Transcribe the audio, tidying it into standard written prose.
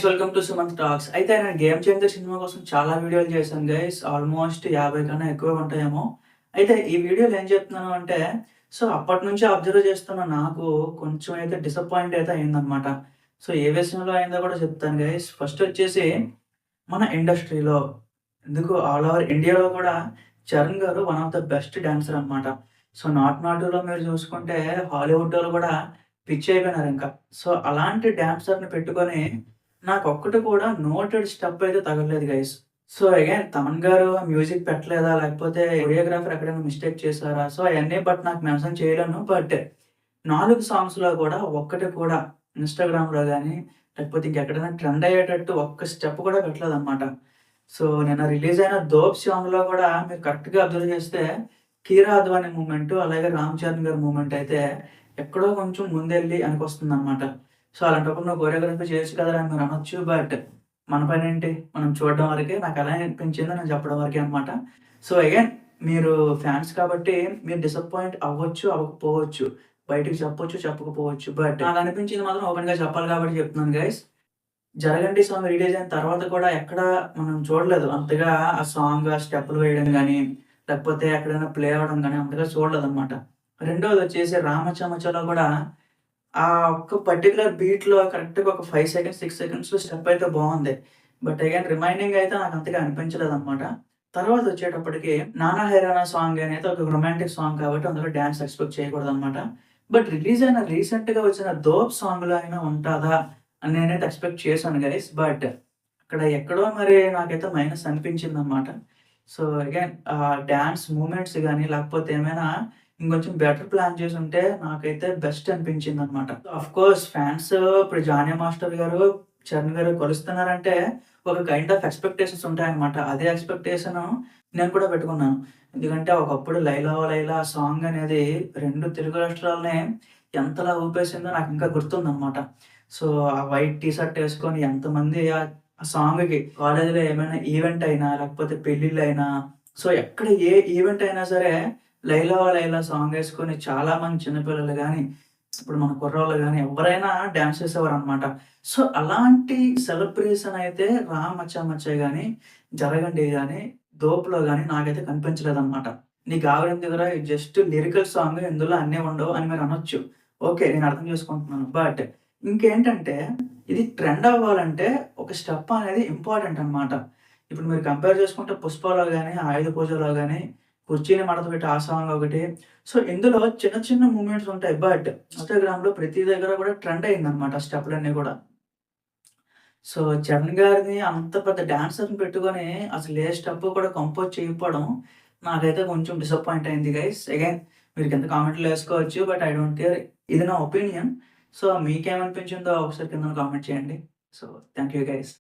Guys, welcome to Sumanth talks. అయితే నేను 'game changer' cinema కోసం చాలా వీడియోలు చేశాను గైస్. ఆల్మోస్ట్ 50 కన్నా ఎక్కువే ఉంటాయేమో. అయితే ఈ వీడియోలో ఏం చెప్తున్నాను అంటే, అప్పటినుంచి అబ్జర్వ్ చేస్తున్న నాకు కొంచెం అయితే డిసప్పాయింట్ అయితే అయిందనమాట. ఏ విషయంలో అయిందో కూడా చెప్తాను గైస్. ఫస్ట్ వచ్చేసి మన ఇండస్ట్రీలో ఎందుకు ఆల్ ఓవర్ ఇండియాలో కూడా చరణ్ గారు one of the best dancer అనమాట. 'నాట్ నాటు'లో మీరు చూసుకుంటే హాలీవుడ్‌లో కూడా పిచ్చయిపోయినారింక. అలాంటి డాన్సర్‌ని పెట్టుకొని నాకొక్కటి కూడా నోటెడ్ స్టెప్ అయితే తగలలేదు గైస్. అగైన్ తమన్ గారు మ్యూజిక్ పెట్టలేదా? లేకపోతే కొరియోగ్రాఫర్ ఎక్కడైనా మిస్టేక్ చేసారా? అయన్నీ నాకు మెన్షన్ చేయలేను. బట్ 4 సాంగ్స్‌లో కూడా ఒక్కటి కూడా ఇన్‌స్టాగ్రామ్‌లో గాని, లేకపోతే ఇంకెక్కడైనా ట్రెండ్ అయ్యేటట్టు ఒక్క స్టెప్ కూడా పెట్టలేదనమాట. నిన్న రిలీజ్ అయిన 'దోప్' సాంగ్‌లో కూడా మీరు కరెక్ట్‌గా అబ్జర్వ్ చేస్తే 'కీరా అద్వానీ' మూవ్‌మెంటు, అలాగే 'రామ్ చరణ్' గారి మూవ్‌మెంట్ అయితే ఎక్కడో కొంచెం ముందెళ్ళి ఎనకొస్తుందనమాట. అలాంటప్పుడు నువ్వు కొరియోగ్రఫీ చేయొచ్చు కదరా అని మీరు అనొచ్చు. బట్ మన పనేంటి? మనం చూడడం వరకే. నాకలా అనిపించింది. నేను చెప్పడం వరకే అనమాట. అగైన్ మీరు ఫ్యాన్స్ కాబట్టి మీరు డిసప్పాయింట్ అవ్వచ్చు, అవ్వకపోవచ్చు. బయటికి చెప్పొచ్చు, చెప్పకపోవచ్చు. బట్ నాకనిపించింది మాత్రం ఓపెన్‌గా చెప్పాలి కాబట్టి చెప్తున్నాను గైస్. 'జరగండి' సాంగ్ రిలీజ్ అయిన తర్వాత కూడా ఎక్కడ మనం చూడలేదు. అంతగా ఆ సాంగ్, ఆ స్టెప్పులు వేయడం గాని, లేకపోతే ఎక్కడైనా ప్లే అవ్వడం గాని అంతగా చూడలేదనమాట. రెండోదొచ్చేసి 'రామచమచలో' కూడా ఆ ఒక్క పర్టిక్యులర్ బీట్‌లో కరెక్ట్‌గా ఒక 5 సెకండ్స్, 6 సెకండ్స్‌లో స్టెప్ అయితే బావుంది. బట్ అగైన్ రిమైనింగ్ అయితే నాకంతగా అనిపించలేదనమాట. తర్వాతొచ్చేటప్పటికి 'నానా హైరానా' సాంగ్ అనేది ఒక రొమాంటిక్ సాంగ్ కాబట్టి అందులో డాన్స్ ఎక్స్‌పెక్ట్ చేయకూడదనమాట. బట్ రిలీజ్ అయిన రీసెంట్‌గా వచ్చిన 'దోప్' సాంగ్‌లో అయినా ఉంటదా అని నేనైతే ఎక్స్‌పెక్ట్ చేశాను గైస్. బట్ అక్కడ ఎక్కడో మరి నాకైతే మైనస్ అనిపించిందనమాట. అగైన్ డాన్స్ మూవ్‌మెంట్స్ గాని, లేకపోతే ఏమైనా ఇంకొంచెం బెటర్ ప్లాన్ చేసుంటే నాకైతే బెస్ట్ అనిపించిందనమాట. ఆఫ్‌కోర్స్ ఫ్యాన్స్ ఇప్పుడు 'జానీ మాస్టర్' గారు, 'చరణ్' గారు కలుస్తున్నారంటే ఒక కైండ్ ఆఫ్ ఎక్స్‌పెక్టేషన్స్ ఉంటాయన్నమాట. అదే ఎక్స్‌పెక్టేషను నేను కూడా పెట్టుకున్నాను. ఎందుకంటే ఒకప్పుడు 'లైలా ఓ లైలా' సాంగ్ అనేది 2 తెలుగు రాష్ట్రాలనే ఎంతలా ఊపేసిందో నాకింకా గుర్తుందనమాట. ఆ వైట్ టీ షర్ట్ ఏసుకొని ఎంతమంది ఆ సాంగ్‌కి కాలేజీలో ఏమైనా ఈవెంట్ అయినా, లేకపోతే పెళ్ళిళ్ళైనా ఎక్కడ ఏ ఈవెంట్ అయినా సరే 'లైలా ఓ లైలా' సాంగేసుకొని చాలామంది చిన్నపిల్లలు గాని, ఇప్పుడు మన కుర్రోళ్ళు గాని ఎవ్వరైనా డాన్స్ చేసేవారనమాట. అలాంటి సెలబ్రేషన్ అయితే 'రా మచ్చా మచ్చా' గాని, 'జరగండి' గాని, 'దోప్‌లో' గాని నాకైతే కనిపించలేదనమాట. నీకు ఆవెందుకురా ఇది జస్ట్ లిరికల్ సాంగ్ ఇందులో అన్నీ ఉండవు అని మీరనొచ్చు. ఓకే. నేను అర్థం చేసుకుంటున్నాను. బట్ ఇంకేంటంటే ఇది ట్రెండ్ అవ్వాలంటే ఒక స్టెప్ అనేది ఇంపార్టెంట్ అనమాట. ఇప్పుడు మీరు కంపేర్ చేసుకుంటే 'పుష్పలో' గాని, 'ఆయుధ పూజలో' గాని, 'కుర్చీని మడతపెట్టి' ఆ సాంగ్ ఒకటి. ఇందులో చిన్న చిన్న మూవ్‌మెంట్స్ ఉంటాయి. బట్ ఇన్‌స్టాగ్రామ్‌లో ప్రతి దగ్గర కూడా ట్రెండ్ అయిందనమాట ఆ స్టెప్పులన్నీ గూడా. 'చరణ్' గారిని అంత పెద్ద డాన్సర్‌ని పెట్టుకొని అసలు ఏ స్టెప్ కూడా కంపోజ్ చేయకపోవడం నాకైతే కొంచెం డిసప్పాయింట్ అయింది గైస్. అగైన్ మీరు కింద కామెంట్‌లో ఏసుకోవచ్చు. But I don't care. ఇది నా ఒపీనియన్. మీకేమనిపించిందో ఒకసారి కిందన కామెంట్ చేయండి. Thank you guys.